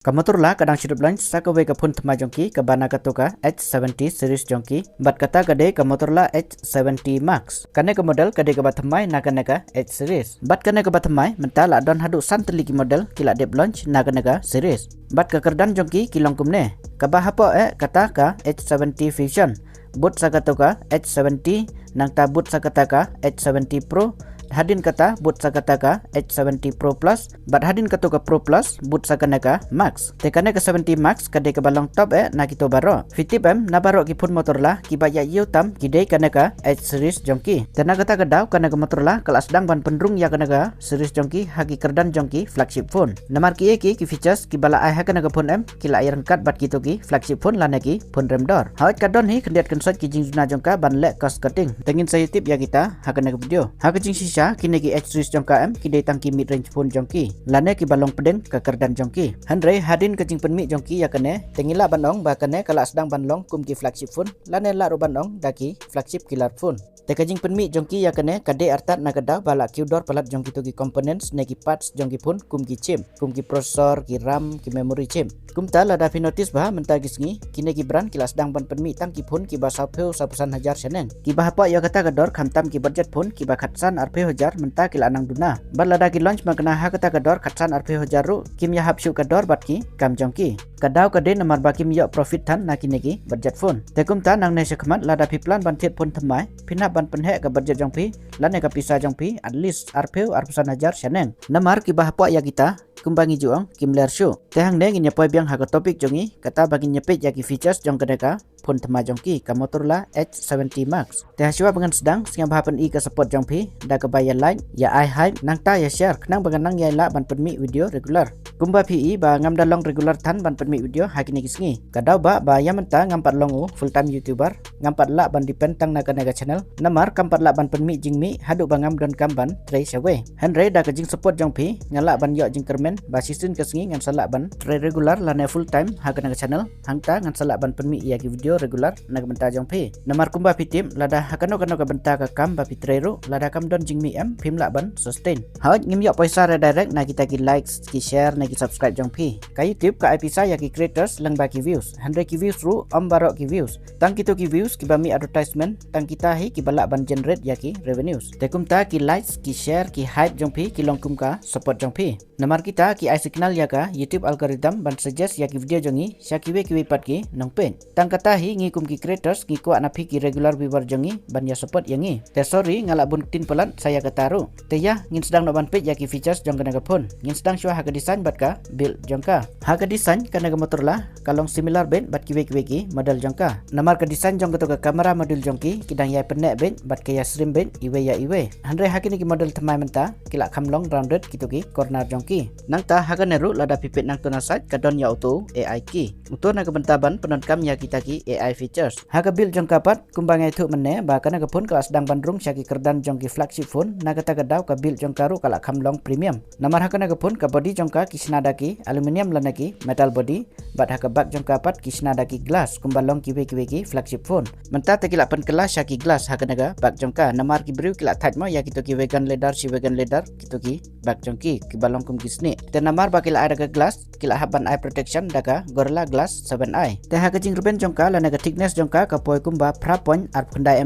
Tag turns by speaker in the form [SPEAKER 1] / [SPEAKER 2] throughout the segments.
[SPEAKER 1] Kamotorla kadang hidup lain sakawe kapun thema jongki kabana katoka H70 series jongki bat kata kade kamotorla H70 Max kane ke model kade ke bathmai naga H series bat kane ke bathmai mentala don hadu santeli ki model kila dep launch naga series bat ke kerdan jongki kilong kumne kabahapo kata ka H70 Fusion boot sakatoka H70 nang ta boot sakataka H70 Pro hadin kata boot sakataka H70 Pro Plus bat hadin katoka Pro Plus boot sakanaka Max tekane ke 70 Max kade ke balong top na kito baro fitip na baro ki phun motor la ki baya yutam kidei kanaka H series jongki tenaga kata kadau kanaka motor la kelas dang ban pendrung ya kanaka series jongki haki kerdan jongki flagship phone namar ki features ki bala ai kanaka phone ki la rangkat bat kito ki flagship phone la ki phone rem dor hawat kadon hi kendiat kensot ki jingna jongka ban le cost cutting tengin saya tip ya kita hakanaka video hakajing sisa kini ki H series jongka kidei tangki mid range phone jongki lane ki balong pedeng ke kerdan jongki handre hadin kecing penmi jongki ya kene tengila banong bakane kala sedang banlong kum ki flagship phone lane la ro banong daki flagship killer phone tekajing penmi jongki ya kene kade artat nakada bala qdor palat jongki to ki components neki parts jongki phone kum ki chip kum ki processor ki ram ki memory chip kum ta la dafi notice bah mentagi sngi kine ki brand kila sedang ban penmi tang ki phone ki ba sapeu sapusan hajar seneng ki bah apa ya kata kador khamtam ki budget phone ki ba khatsan arpe hajar menta kila anang duna balada ki launch makna ha kata kador khatsan arpe hajar ru kim ya hapshu kador bat ki kam jongki kadau kade namar bakim ya profit tan nakine ki budget phone tekum ta nang ne sekmat lada pi plan ban thet phone themai phina ban penhe ka budget jongpi lane ka pisa jongpi at least arpeu arpusan hajar seneng namar ki bah apa ya kita kumbangi juang kim ler show tehang ne ngi nyepoi biang ha ka topik jongi kata bagi nyepit ya ki features jong kadeka phone thema jongki ka motorla H70 Max teh siwa bangan sedang singa bahapan i ka support jongpi da ka bayar like ya I hype nang ta ya share kenang bangan nang ya la ban penmi video regular kumba pi ba ngam dalong regular tan ban penmi video hakini kisngi kadau ba ya menta ngampat longu full time youtuber ngampat la ban depend tang naga channel namar kampat la ban penmi jingmi hadu bangam don kamban tray sawe henry da ka jing support jongpi ngala ban yo jing kermen ba season kesngi ngan salak ban tray regular lane full time hakana channel hangta ngan salak ban penmi ya ki video regular naga benta jongpi namar kumba pitim lada hakano ka benta ka kam ba pitray ru lada kam don jingmi pim la ban sustain hawat ngim yo poisa redirect na kita ki likes ki share na ki subscribe jongpi ka youtube ka ipisa ya ki creators lang ba ki views 100 ki views ru baro ki views tang kito ki views ki bami advertisement tang kita hi ki balak ban generate ya ki revenues tekum ta ki likes ki share ki hype jongpi ki longkum ka support jongpi namar kita ki ai signal ya ka youtube algorithm ban suggest ya ki video jongi syakiwe ki wipat ki nongpen tang kata hi ngi kum ki creators ngi ko anapi ki regular viewer jongi ban ya support yangi te sorry ngala bun tin pelan saya kataru te ya ngin sedang no ban page ya ki features jong kana phone ngin sedang shwa ha ka design bat ka build jongka ha ka design kana motor la kalong similar ben bat ki ki model jongka namar ka design jong ka kamera model jongki kidang ya penek ben bat ka ya slim ben iwe ya iwe handre hakini ki model themai menta kila khamlong rounded kituki corner jongki nang ta ha ka neru lada pipit nang tuna site kadon ya auto AI ki utur na ka bentaban penon kam ya kita ki AI features ha ka build jongka pat kumbangai thu menne ba kana ka phone kelas dang bandrung syaki kerdan jongki flagship phone na kata kadau ka build jongka ru kala khamlong premium namar ha kana ka phone ka body jongka kisna daki aluminium lanaki metal body bat ha ka bak jongka pat kisna daki glass kumbalong ki flagship phone menta ta kila pen kelas syaki glass ha kana ka bak jongka namar ki brew kila thajma ya kito ki vegan leather kito ki bak jongki ki balong kum kisni te namar ba kila ada ka glass kila haban eye protection daka gorilla glass 7 eye te ha ka jing ruben jongka lana ka thickness jongka ka poi kumba pra point arp kendai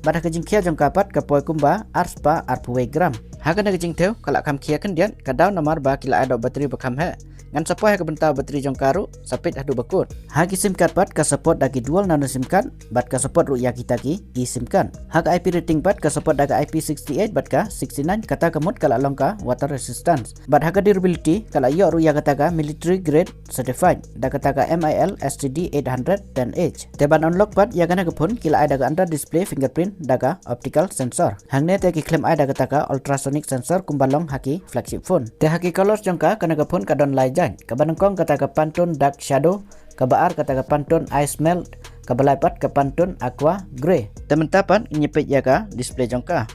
[SPEAKER 1] pada kejing kia jongka pat ka poi kumba arspa arpwe gram hakana kejing teu kala kam kia kendian kadau namar ba kila ada bateri bakam he ngan sapoi ha ka benta bateri jongkaru sapit hadu bakut hagi sim card pat ka support daki dual nano sim card bat ka support ru ya kita ki sim card hak IP rating pat ka support daga IP68 bat ka 69 kata kemut kala longka water resistance bat hak durability kala yo ru ya kata ka military grade certified da kata ka MIL STD 800 10H teban unlock pat ya kana ka phone kila ada ka under display fingerprint daga optical sensor hangne te ki claim ada kata ka ultrasonic sensor kumbalong haki flagship phone te haki colors jongka kana ka phone ka don lai kabanengkong kata ka pantun dark shadow kabaar kata ka pantun ice melt kabalaipat ka pantun aqua gray temen tapan nyepet ya ka display jongka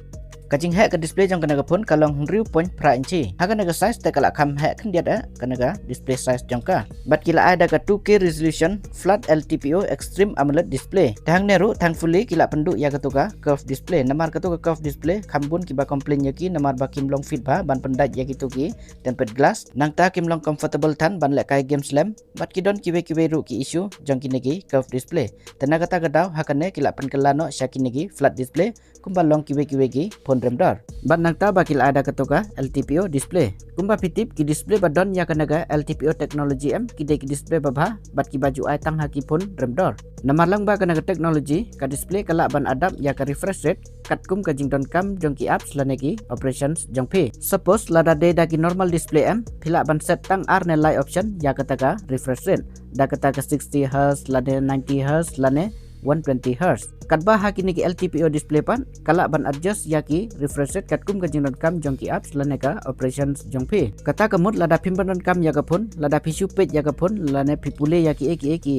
[SPEAKER 1] kajing hack ke display jong kena pun kalong 0.1 inci hakan naga size tak kalak kam hack kan dia ada kena display size jong ka bat kila ada ke 2K resolution flat LTPO extreme AMOLED display tang neru thankfully kila penduk ya ketuka curve display namar ketuka curve display kambun kiba komplain yaki namar bakim long fit ba ban pendat ya gitu ki tempered glass nang ta kim long comfortable tan ban lek kai game slam bat kidon kiwe ru ki issue jong kinegi curve display tenaga ta gadau hakane kila penkelano syakinegi flat display kumba long kiwe ki phone rem dor ban nang ta bakil ada ketuka LTPO display kumba pitip ki display badon ya kanaga LTPO technology m ki display babha bat ki baju ai tang haki phone rem dor namar lang ba kanaga technology ka display kala ban adap ya ka refresh rate kat kum ka jingdon kam jong ki apps lanegi operations jong p suppose lada de da ki normal display m phila ban set tang ar ne light option ya kataka refresh rate da kataka 60 Hz lade 90 Hz lane 120 Hz kadba hakini ki LTPO display pan kala ban adjust yaki refresh rate katkum ka jingdon kam jong ki apps laneka operations jong p kata kemut lada pimbanan kam ya kapun lada pisu page ya kapun lane pipule yaki eki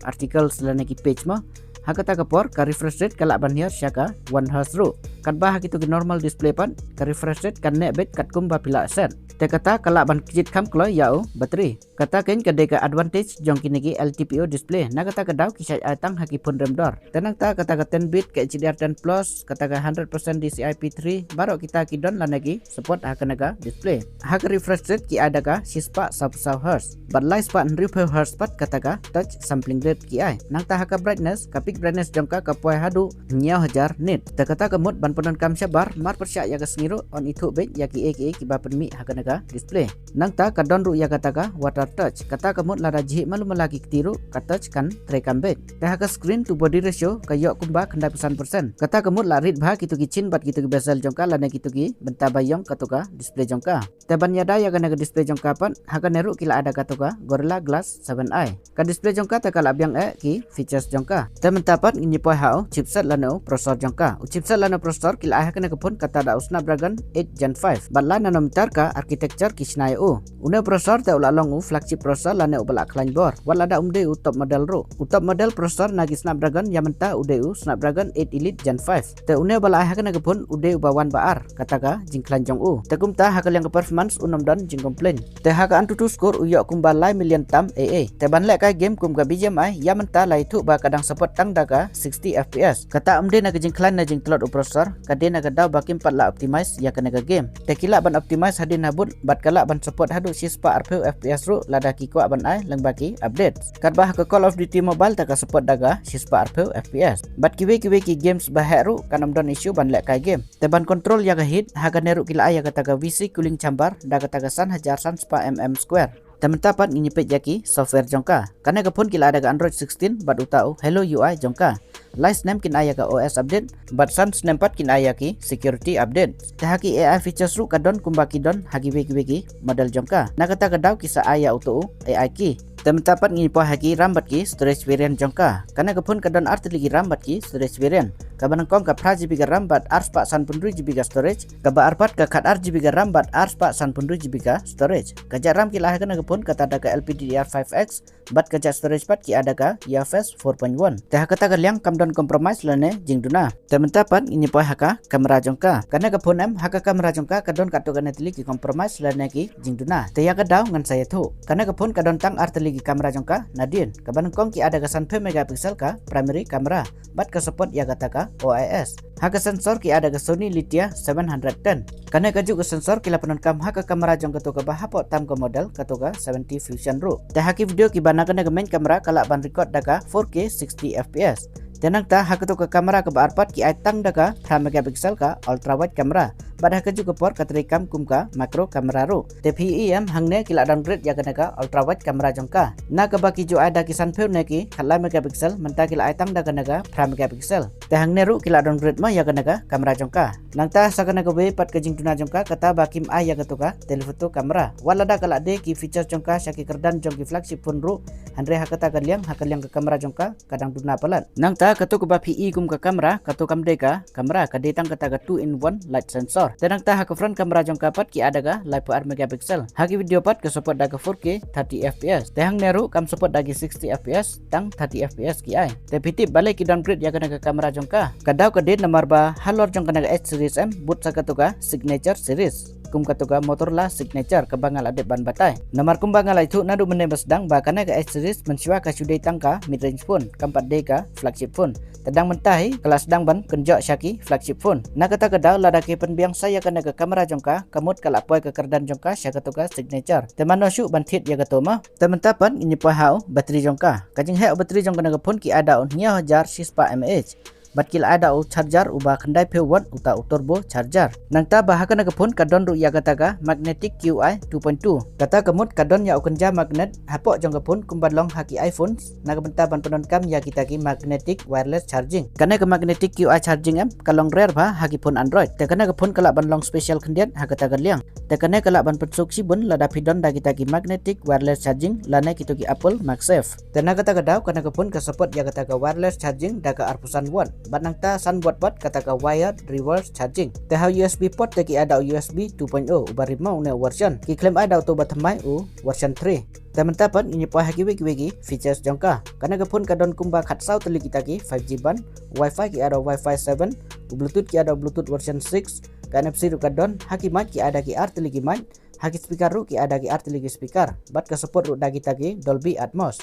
[SPEAKER 1] articles laneki page ma hakata kapor ka refresh rate kala ban hiar syaka 1 Hz ru kadba hakitu ki normal display pan ka refresh rate kan ne bet katkum ba pila set te kata kala ban kijit kam kloy yau bateri kata ken ka deka advantage jong kinegi LTPO display na kata ka daw kisay atang haki pun rem dor tenang ta kata ka 10 bit ke HDR10 plus kata ka 100% DCI-P3 baru kita kidon lanagi support hakanaga display hak refresh rate ki ada ka sispa sub Hz but light spa 1000 Hz pat kata ka touch sampling rate ki ai nang ta haka brightness ka peak brightness jong ka poi hadu nyau hajar nit te kata ka mut ban penon kam sabar mar persya ya ka sengiru on itu bet ya ki ba penmi hakanaga display nang ta ka don ru ya kata ka water touch kata ka mut lada jih malu melagi ketiru ka touch kan trekam bet te haka screen to body ratio ka yok kumba kenda persen kata ka mut la rit bha kitu ki chin bat kitu ki bezel jong ka lana kitu ki benta bayong katuka display jong ka te ban yada ya kanaga display jong ka pan haka neru kila ada katuka Gorilla Glass 7i ka display jong ka te kala biang ki features jong ka te mentapat ini poi hao chipset lano processor jong ka chipset lano processor kila ha kana pun kata da Snapdragon 8 Gen 5 bat la nanometer ka architecture ki snai une processor te ulalong flagship processor lane ubala klan bor wala da top model ru top model processor nagi Snapdragon yamenta Snapdragon 8 Elite Gen 5 te une bala ha kana pun ubawan baar kataka jingklan jong te kumta hakal yang performance unom dan jing komplain te haka antutu score uyok kumba lai million tam AA te ban lek kai game kum ga BGMI yamenta lai thu ba kadang support tang daga 60 FPS kata na jingklan na jing telot processor kadena ka daw bakim pat la optimize ya kana game te kila ban optimize hadin habut bat kala ban support hadu sispa RPU FPS ru lada ki kwa ban ai lang baki update kat bah ke Call of Duty Mobile ta ka support daga sispa RPU FPS bat kiwe ki games baheru kanam don issue ban lek kai game te ban control ya ka hit haga neru kila ya kata ka VC cooling chamber daga ta ka san hajar san spa square teman-teman nyipet yaki software jongka karena kepun kila ada ke Android 16 bat utau Hello UI jongka Light Snap kin aya ke OS update bat Sun Snapchat kin aya ki security update tahaki AI features ru kadon kumbaki don hagi weki model jongka nakata kadau kisah aya utu AI ki teman-teman ngipo hagi rambat ki storage variant jongka karena kepun kadon arti lagi rambat ki storage variant kaban kong ka pra GB rambat ars pak san pundu GB storage kaba arpat ka kat RGB rambat ars pak san pundu GB storage kajak ram kila kana kepun kata ada ke LPDDR5X bat kajak storage pat ki ada ka UFS 4.1 teh kata ka liang kamdon compromise lane jingduna teman-teman ini po haka kamera jongka karena kepun em haka kamera jongka kadon katu kana tili ki compromise lane ki jingduna teh ya kadau ngan saya tu karena kepun kadon tang arti lagi kamera jongka nadien kaban kong ki ada ka 1 megapixel ka primary kamera bat ka support ya kata ka OIS haka sensor ki ada ke Sony Lidya 710 karena kaju ke sensor kila penon kam haka kamera jong katuka bahapot tam ke model katuka 70 Fusion Ru teh haki video ki bana kena ke main kamera kala ban record daka 4K 60 FPS tenang ta haka tu ke kamera ke barpat ki aitang daka 3 megapixel ka ultra wide kamera pada kaju ke por katrikam kumka makro kamera ru TPEM hangne kila downgrade ya kena ka ultra wide kamera jongka na ke baki jo ada kisan peu neki kala megapixel menta kila aitang daka naga 3 megapixel teh hangne ru kila downgrade ma ya kena ka kamera jongka nangta sakana ke pat ke jingtuna jongka kata bakim ai ya katuka telefoto kamera walada kala de ki feature jongka syaki kerdan jongki flagship phone ru andre hakata kaliang ke kamera jongka kadang duna palat nangta Da kato ka ba PE kum ka kamera kato kam deka kamera ka detang kata ka 2-in-1 light sensor. Tenang ta ha ka front kamera jong kapat ki ada ga 5 megapixel. Ha ki video pat ka support da ka 4K 30 fps. Tehang neru kam support da ki 60 fps tang 30 fps ki ai. Te pitip balik ki downgrade ya kana ka kamera jong ka. Kadau ka det nomor ba halor jong kana ka H series M but sa kato ka signature series. Kum katuga Motorola signature kebangal adet ban batai. Nomor kum bangal itu nadu menembas dang bakana ke H series mensiwa ka sudai tangka mid range phone kampat deka flagship phone. Tedang mentahi kelas dang ban kenjok syaki flagship phone. Na kata kedau lada ke penbiang saya kana ke kamera jongka kamut kala poi ke kerdan jongka sya katuga signature. Temano syu ban thit ya katoma. Tementapan ini poi hau bateri jongka. Kajing he bateri jongka na phone ki ada on nya hajar 6 mAh. Batkil ada charger ubah kendai P1 uta turbo charger. Nang ta bahkan ke pun kadon ru ya kata magnetic QI 2.2. Kata kemut kadon ya ukenja magnet hapok jong ke pun kumbalong haki iPhone na benta ban penon kam ya kita ki magnetic wireless charging. Karena ke magnetic QI charging em kalong rare ba haki pun Android. Te kana ke pun kalak ban long special kendian ha kata liang. Te kana kalak ban pensuk sibun lada pidon da kita ki magnetic wireless charging lana kita ki Apple MagSafe. Tena kata kadau kana ke pun ke support ya kata wireless charging da ke arpusan watt. Batang ta san buat kata ka wired reverse charging. Te ha USB port te ki ada USB 2.0 ubah rimau ne version. Ki klaim ada auto batamai version 3. Te mentapan ini poh haki wiki features jongka. Karena ke pun kadon kumba khatsau teli kita ki 5G ban, Wi-Fi ki ada Wi-Fi 7, Bluetooth ki ada Bluetooth version 6. NFC ru kadon haki mic ki ada ki R teli ki mic, haki speaker ru ki ada ki R teli ki speaker. Bat ke support ru da kita ki Dolby Atmos.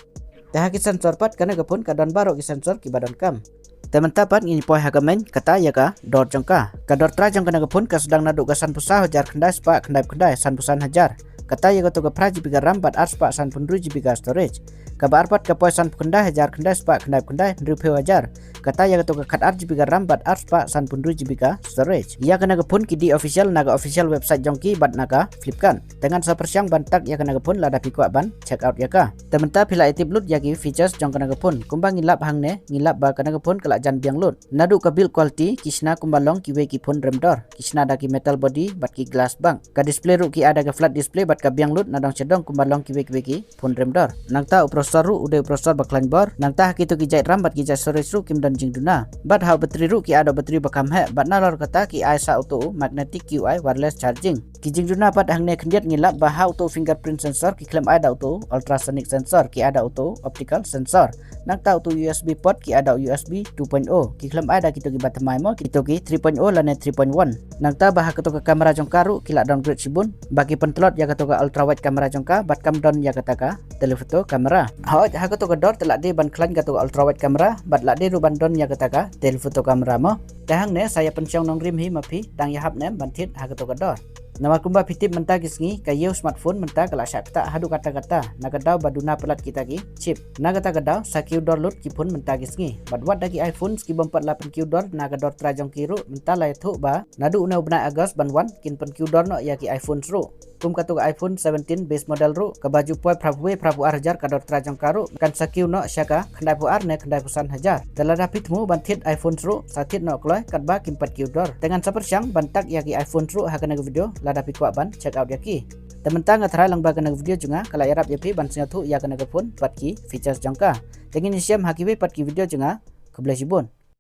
[SPEAKER 1] Te haki sensor pat karena ke pun kadon baru ki sensor ki badan kam. Teman-teman ini poh hagamen kata ya ka dor jongka. Kador tra jongka na pun ka sedang naduk ka san pusah hajar kendai spa kendai san pusan hajar. Kata ya ka to ka praji biga RAM bat ar spa san punru GB storage. Ka bar pat ka poy san kendai hajar kendai spa kendai rupiah hajar. Kata ya ka to ka kat ar GB RAM bat ar spa san punru GB storage. Ya kana pun kidi official naga official website jongki bat naga flipkan. Dengan sapersyang bantak ya kana pun lada pikwa ban check out ya ka. Teman-teman pila itip lut ya ki features jongka na pun kumbang ngilap hangne ngilap ba kana pun kala jan biang lut. Nadu ka build quality kisna kumbalong ki we ki phone rem door. Kisna ada ki metal body bat ki glass bang. Ka display ru ki ada ka flat display bat ka biang lut nadong cedong kumbalong ki we ki phone rem door. Nang ta processor ru udah processor baklan bor. Nang ta ki tu ki jait ram bat ki jait storage ru kim dan jing duna. Bat ha bateri ru ki ada bateri bakam he bat nalor kata ki isa auto magnetic QI wireless charging. Ki jing duna pat hangne kendiat ngilap ba ha auto fingerprint sensor ki klaim ada auto ultrasonic sensor ki ada auto optical sensor. Nang ta auto USB port ki ada USB 2.0. Ki klaim ada kita ki batamai mo kita ki 3.0 lane 3.1. Nang ta bah kato ka kamera jongka ru kila downgrade sibun bagi pentelot ya kato ka ultra wide kamera jongka bat kam down ya kata ka telefoto kamera. Ha kato ka dor telak de ban klan kato ka ultra wide kamera bat lak de ru ban down ya kata ka telefoto kamera mo. Tahang ne saya pensiong nong rim hi mapi dang ya hap ne ban thit ha kato ka dor. Nama kumba pitip mentah gisngi kayu smartphone mentah kala syakta hadu kata-kata nagadau baduna pelat kita ki chip nagata-gadau sakiu dor lut ki pun mentah gisngi badwat dagi iPhone ski 48 kiu dor nagador trajong kiru mentah lai thu ba nadu una ubna agos banwan kin pen kiu dor no ya ki iPhone ru kum katu iPhone 17 base model ru ka baju poi prabu hajar kador trajong karu kan sakiu no syaka khandai pu ar ne khandai pusan hajar dalada pitmu banthit iPhone ru satit no kloi kadba kim 4 kiu dor dengan sapersyang bantak ya ki iPhone ru hakana video lada pikwa ban check out yaki. Tementang atrai lang baga video junga kala yarap yapi ban senyatu ya kana phone pat ki features jangka. Tengin siam hakiwe pat ki video junga kebelah sibun.